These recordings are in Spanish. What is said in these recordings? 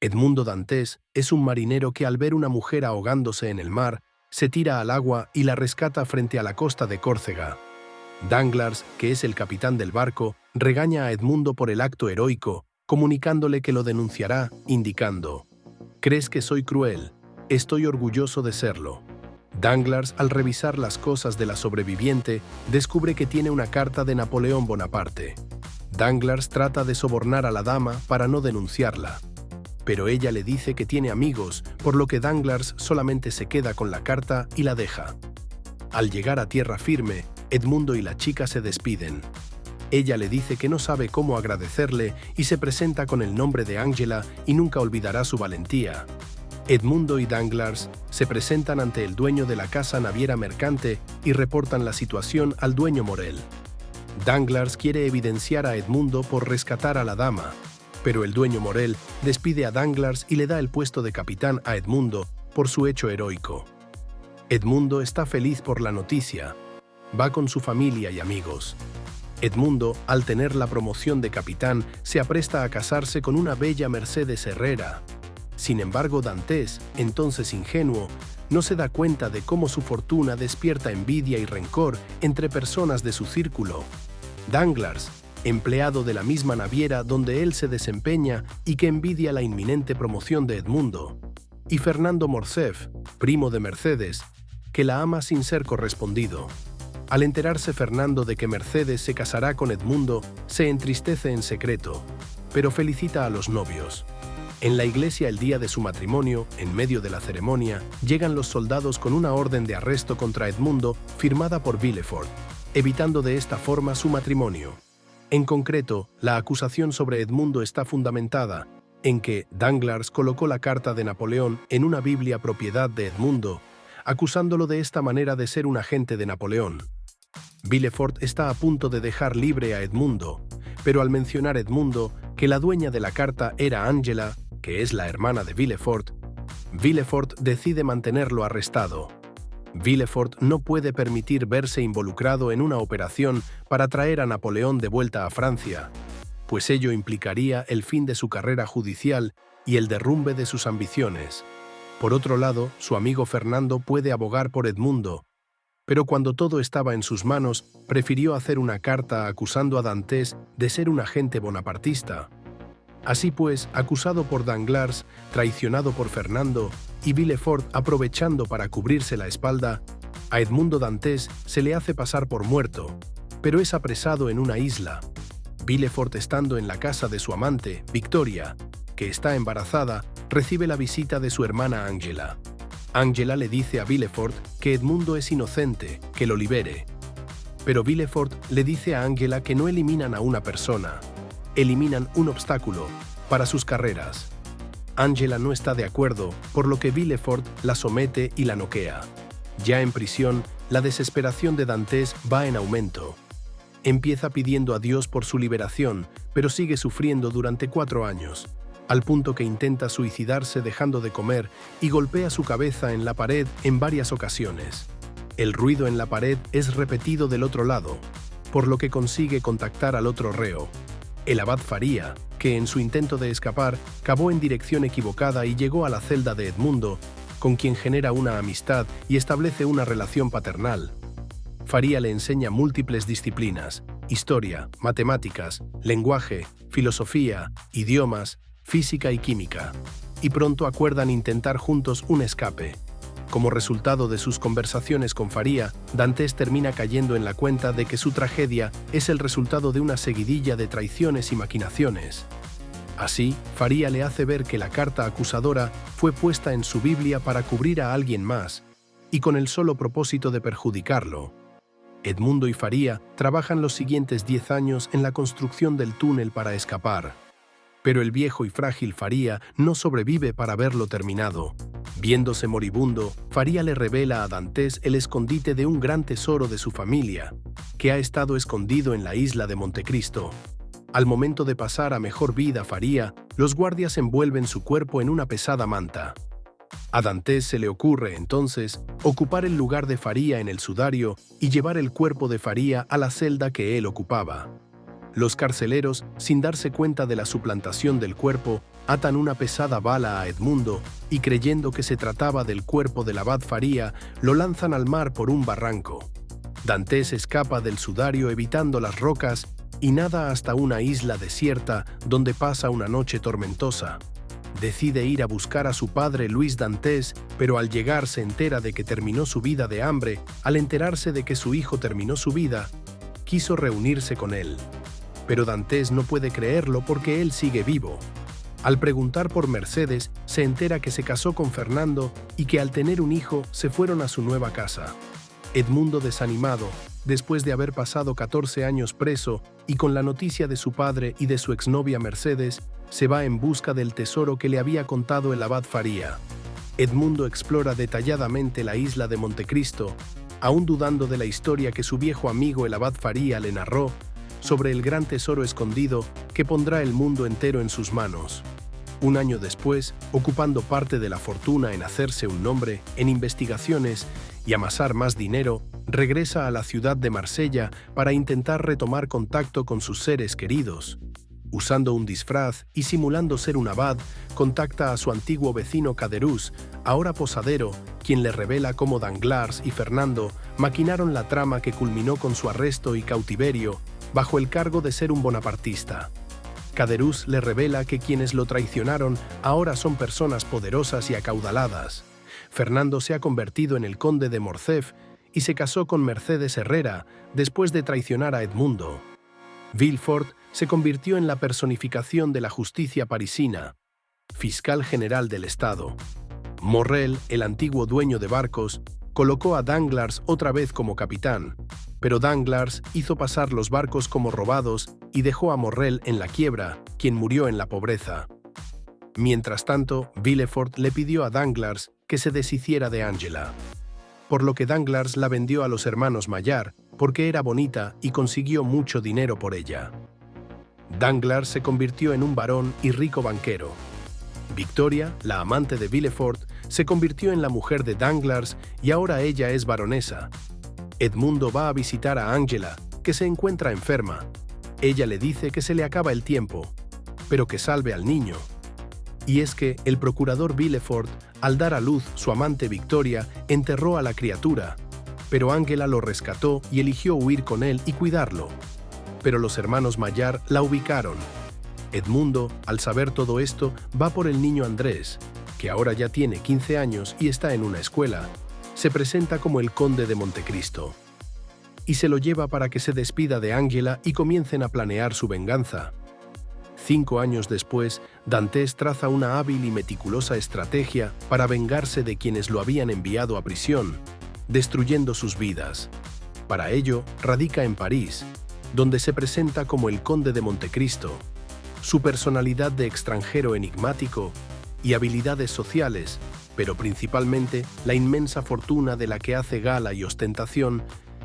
Edmundo Dantes es un marinero que al ver una mujer ahogándose en el mar, se tira al agua y la rescata frente a la costa de Córcega. Danglars, que es el capitán del barco, regaña a Edmundo por el acto heroico, comunicándole que lo denunciará, indicando: «¿Crees que soy cruel? Estoy orgulloso de serlo». Danglars, al revisar las cosas de la sobreviviente, descubre que tiene una carta de Napoleón Bonaparte. Danglars trata de sobornar a la dama para no denunciarla, pero ella le dice que tiene amigos, por lo que Danglars solamente se queda con la carta y la deja. Al llegar a tierra firme, Edmundo y la chica se despiden. Ella le dice que no sabe cómo agradecerle y se presenta con el nombre de Ángela y nunca olvidará su valentía. Edmundo y Danglars se presentan ante el dueño de la casa naviera mercante y reportan la situación al dueño Morel. Danglars quiere evidenciar a Edmundo por rescatar a la dama, pero el dueño Morel despide a Danglars y le da el puesto de capitán a Edmundo por su hecho heroico. Edmundo está feliz por la noticia. Va con su familia y amigos. Edmundo, al tener la promoción de capitán, se apresta a casarse con una bella Mercedes Herrera. Sin embargo, Dantes, entonces ingenuo, no se da cuenta de cómo su fortuna despierta envidia y rencor entre personas de su círculo. Danglars, empleado de la misma naviera donde él se desempeña y que envidia la inminente promoción de Edmundo, y Fernando Morcerf, primo de Mercedes, que la ama sin ser correspondido. Al enterarse Fernando de que Mercedes se casará con Edmundo, se entristece en secreto, pero felicita a los novios. En la iglesia el día de su matrimonio, en medio de la ceremonia, llegan los soldados con una orden de arresto contra Edmundo firmada por Villefort, evitando de esta forma su matrimonio. En concreto, la acusación sobre Edmundo está fundamentada en que Danglars colocó la carta de Napoleón en una Biblia propiedad de Edmundo, acusándolo de esta manera de ser un agente de Napoleón. Villefort está a punto de dejar libre a Edmundo, pero al mencionar Edmundo que la dueña de la carta era Ángela, que es la hermana de Villefort, Villefort decide mantenerlo arrestado. Villefort no puede permitir verse involucrado en una operación para traer a Napoleón de vuelta a Francia, pues ello implicaría el fin de su carrera judicial y el derrumbe de sus ambiciones. Por otro lado, su amigo Fernando puede abogar por Edmundo, pero cuando todo estaba en sus manos, prefirió hacer una carta acusando a Dantes de ser un agente bonapartista. Así pues, acusado por Danglars, traicionado por Fernando y Villefort aprovechando para cubrirse la espalda, a Edmundo Dantes se le hace pasar por muerto, pero es apresado en una isla. Villefort, estando en la casa de su amante, Victoria, que está embarazada, recibe la visita de su hermana Ángela. Ángela le dice a Villefort que Edmundo es inocente, que lo libere. Pero Villefort le dice a Ángela que no eliminan a una persona, eliminan un obstáculo para sus carreras. Ángela no está de acuerdo, por lo que Villefort la somete y la noquea. Ya en prisión, la desesperación de Dantes va en aumento. Empieza pidiendo a Dios por su liberación, pero sigue sufriendo durante 4 años, al punto que intenta suicidarse dejando de comer y golpea su cabeza en la pared en varias ocasiones. El ruido en la pared es repetido del otro lado, por lo que consigue contactar al otro reo, el abad Faría, que en su intento de escapar cavó en dirección equivocada y llegó a la celda de Edmundo, con quien genera una amistad y establece una relación paternal. Faría le enseña múltiples disciplinas: historia, matemáticas, lenguaje, filosofía, idiomas, física y química, y pronto acuerdan intentar juntos un escape. Como resultado de sus conversaciones con Faría, Dantes termina cayendo en la cuenta de que su tragedia es el resultado de una seguidilla de traiciones y maquinaciones. Así, Faría le hace ver que la carta acusadora fue puesta en su Biblia para cubrir a alguien más, y con el solo propósito de perjudicarlo. Edmundo y Faría trabajan los siguientes 10 años en la construcción del túnel para escapar. Pero el viejo y frágil Faría no sobrevive para verlo terminado. Viéndose moribundo, Faría le revela a Dantes el escondite de un gran tesoro de su familia, que ha estado escondido en la isla de Montecristo. Al momento de pasar a mejor vida Faría, los guardias envuelven su cuerpo en una pesada manta. A Dantes se le ocurre, entonces, ocupar el lugar de Faría en el sudario y llevar el cuerpo de Faría a la celda que él ocupaba. Los carceleros, sin darse cuenta de la suplantación del cuerpo, atan una pesada bala a Edmundo y, creyendo que se trataba del cuerpo del abad Faría, lo lanzan al mar por un barranco. Dantes escapa del sudario evitando las rocas y nada hasta una isla desierta donde pasa una noche tormentosa. Decide ir a buscar a su padre Luis Dantes, pero al llegar se entera de que terminó su vida de hambre. Al enterarse de que su hijo terminó su vida, quiso reunirse con él. Pero Dantes no puede creerlo porque él sigue vivo. Al preguntar por Mercedes, se entera que se casó con Fernando y que al tener un hijo se fueron a su nueva casa. Edmundo, desanimado, después de haber pasado 14 años preso y con la noticia de su padre y de su exnovia Mercedes, se va en busca del tesoro que le había contado el abad Faría. Edmundo explora detalladamente la isla de Montecristo, aún dudando de la historia que su viejo amigo el abad Faría le narró sobre el gran tesoro escondido que pondrá el mundo entero en sus manos. Un año después, ocupando parte de la fortuna en hacerse un nombre, en investigaciones y amasar más dinero, regresa a la ciudad de Marsella para intentar retomar contacto con sus seres queridos. Usando un disfraz y simulando ser un abad, contacta a su antiguo vecino Caderousse, ahora posadero, quien le revela cómo Danglars y Fernando maquinaron la trama que culminó con su arresto y cautiverio, bajo el cargo de ser un bonapartista. Caderousse le revela que quienes lo traicionaron ahora son personas poderosas y acaudaladas. Fernando se ha convertido en el conde de Morcerf y se casó con Mercedes Herrera después de traicionar a Edmundo. Villefort se convirtió en la personificación de la justicia parisina, fiscal general del Estado. Morrel, el antiguo dueño de barcos, colocó a Danglars otra vez como capitán, pero Danglars hizo pasar los barcos como robados y dejó a Morrel en la quiebra, quien murió en la pobreza. Mientras tanto, Villefort le pidió a Danglars que se deshiciera de Angela, por lo que Danglars la vendió a los hermanos Maillard porque era bonita y consiguió mucho dinero por ella. Danglars se convirtió en un barón y rico banquero. Victoria, la amante de Villefort, se convirtió en la mujer de Danglars y ahora ella es baronesa. Edmundo va a visitar a Angela, que se encuentra enferma. Ella le dice que se le acaba el tiempo, pero que salve al niño. Y es que el procurador Villefort, al dar a luz su amante Victoria, enterró a la criatura, pero Ángela lo rescató y eligió huir con él y cuidarlo. Pero los hermanos Maillard la ubicaron. Edmundo, al saber todo esto, va por el niño Andrés, que ahora ya tiene 15 años y está en una escuela. Se presenta como el conde de Montecristo y se lo lleva para que se despida de Ángela y comiencen a planear su venganza. 5 años después, Dantes traza una hábil y meticulosa estrategia para vengarse de quienes lo habían enviado a prisión, destruyendo sus vidas. Para ello, radica en París, donde se presenta como el conde de Montecristo. Su personalidad de extranjero enigmático y habilidades sociales, pero principalmente la inmensa fortuna de la que hace gala y ostentación,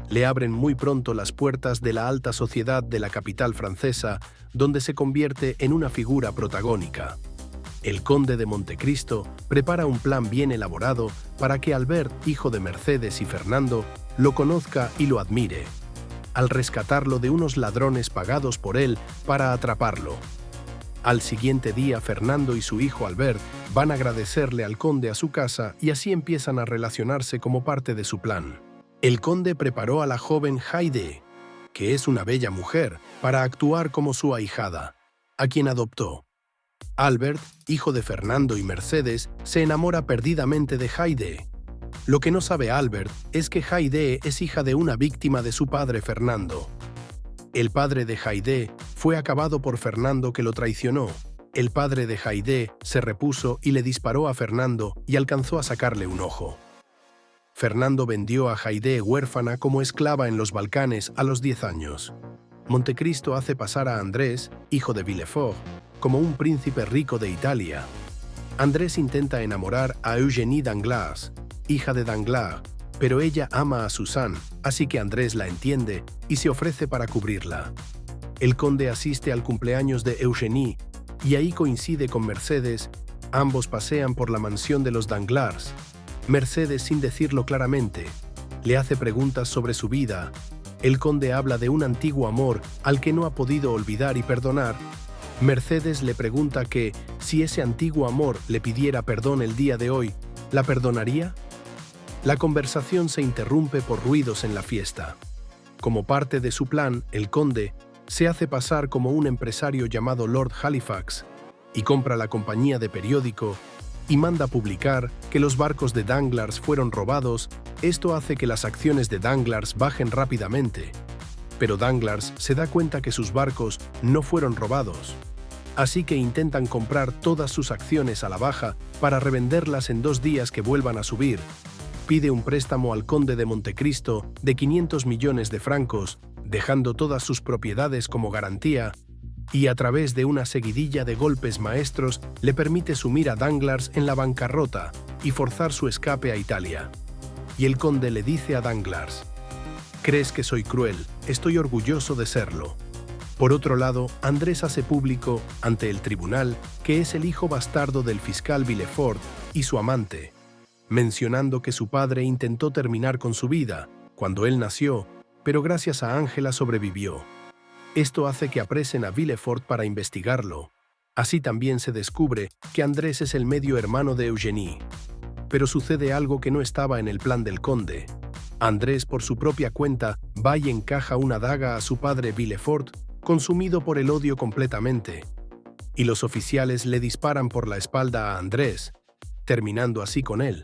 le abren muy pronto las puertas de la alta sociedad de la capital francesa, donde se convierte en una figura protagónica. El conde de Montecristo prepara un plan bien elaborado para que Albert, hijo de Mercedes y Fernando, lo conozca y lo admire, al rescatarlo de unos ladrones pagados por él para atraparlo. Al siguiente día, Fernando y su hijo Albert van a agradecerle al conde a su casa y así empiezan a relacionarse como parte de su plan. El conde preparó a la joven Haydée, que es una bella mujer, para actuar como su ahijada, a quien adoptó. Albert, hijo de Fernando y Mercedes, se enamora perdidamente de Haydée. Lo que no sabe Albert es que Haydée es hija de una víctima de su padre Fernando. El padre de Haydée fue acabado por Fernando, que lo traicionó. El padre de Haydée se repuso y le disparó a Fernando y alcanzó a sacarle un ojo. Fernando vendió a Haydée huérfana como esclava en los Balcanes a los 10 años. Montecristo hace pasar a Andrés, hijo de Villefort, como un príncipe rico de Italia. Andrés intenta enamorar a Eugénie Danglars, hija de Danglars, pero ella ama a Suzanne, así que Andrés la entiende y se ofrece para cubrirla. El conde asiste al cumpleaños de Eugénie y ahí coincide con Mercedes. Ambos pasean por la mansión de los Danglars. Mercedes, sin decirlo claramente, le hace preguntas sobre su vida. El conde habla de un antiguo amor al que no ha podido olvidar y perdonar, Mercedes le pregunta que, si ese antiguo amor le pidiera perdón el día de hoy, ¿la perdonaría? La conversación se interrumpe por ruidos en la fiesta. Como parte de su plan, el conde se hace pasar como un empresario llamado Lord Halifax y compra la compañía de periódico y manda publicar que los barcos de Danglars fueron robados. Esto hace que las acciones de Danglars bajen rápidamente. Pero Danglars se da cuenta que sus barcos no fueron robados. Así que intentan comprar todas sus acciones a la baja para revenderlas en 2 días que vuelvan a subir. Pide un préstamo al conde de Montecristo de 500 millones de francos, dejando todas sus propiedades como garantía, y a través de una seguidilla de golpes maestros le permite sumir a Danglars en la bancarrota y forzar su escape a Italia. Y el conde le dice a Danglars: «¿Crees que soy cruel? Estoy orgulloso de serlo». Por otro lado, Andrés hace público, ante el tribunal, que es el hijo bastardo del fiscal Villefort y su amante, mencionando que su padre intentó terminar con su vida cuando él nació, pero gracias a Ángela sobrevivió. Esto hace que apresen a Villefort para investigarlo. Así también se descubre que Andrés es el medio hermano de Eugénie. Pero sucede algo que no estaba en el plan del conde. Andrés, por su propia cuenta, va y encaja una daga a su padre Villefort, consumido por el odio completamente, y los oficiales le disparan por la espalda a Andrés, terminando así con él.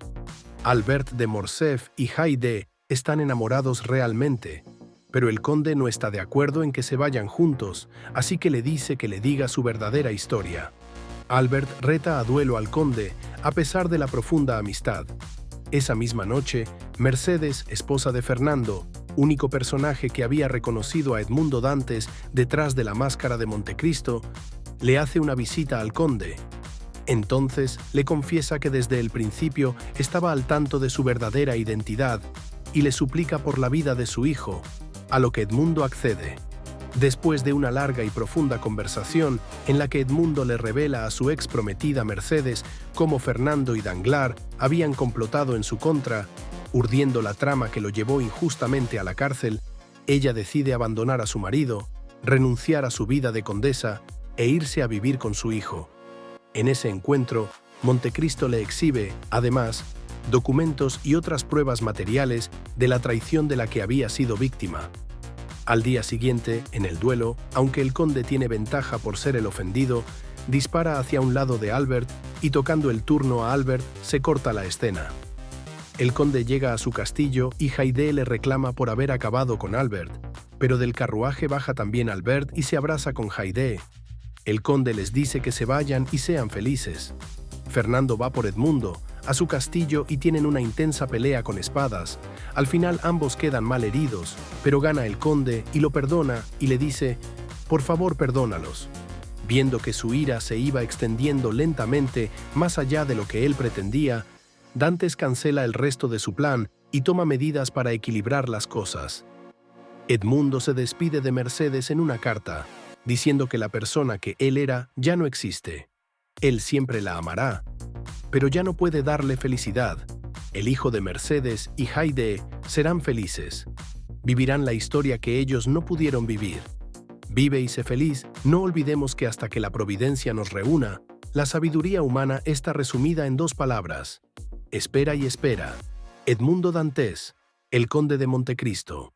Albert de Morcerf y Haydée están enamorados realmente, pero el conde no está de acuerdo en que se vayan juntos, así que le dice que le diga su verdadera historia. Albert reta a duelo al conde, a pesar de la profunda amistad. Esa misma noche, Mercedes, esposa de Fernando, único personaje que había reconocido a Edmundo Dantes detrás de la máscara de Montecristo, le hace una visita al conde. Entonces le confiesa que desde el principio estaba al tanto de su verdadera identidad y le suplica por la vida de su hijo, a lo que Edmundo accede. Después de una larga y profunda conversación en la que Edmundo le revela a su ex prometida Mercedes cómo Fernando y Danglars habían complotado en su contra, urdiendo la trama que lo llevó injustamente a la cárcel, ella decide abandonar a su marido, renunciar a su vida de condesa e irse a vivir con su hijo. En ese encuentro, Montecristo le exhibe, además, documentos y otras pruebas materiales de la traición de la que había sido víctima. Al día siguiente, en el duelo, aunque el conde tiene ventaja por ser el ofendido, dispara hacia un lado de Albert y, tocando el turno a Albert, se corta la escena. El conde llega a su castillo y Haydée le reclama por haber acabado con Albert, pero del carruaje baja también Albert y se abraza con Haydée. El conde les dice que se vayan y sean felices. Fernando va por Edmundo a su castillo y tienen una intensa pelea con espadas. Al final ambos quedan mal heridos, pero gana el conde y lo perdona y le dice: «Por favor, perdónalos». Viendo que su ira se iba extendiendo lentamente más allá de lo que él pretendía, Dantes cancela el resto de su plan y toma medidas para equilibrar las cosas. Edmundo se despide de Mercedes en una carta, diciendo que la persona que él era ya no existe. Él siempre la amará, pero ya no puede darle felicidad. El hijo de Mercedes y Haydée serán felices. Vivirán la historia que ellos no pudieron vivir. Vive y sé feliz. No olvidemos que hasta que la providencia nos reúna, la sabiduría humana está resumida en 2 palabras: espera y espera. Edmundo Dantes, el conde de Montecristo.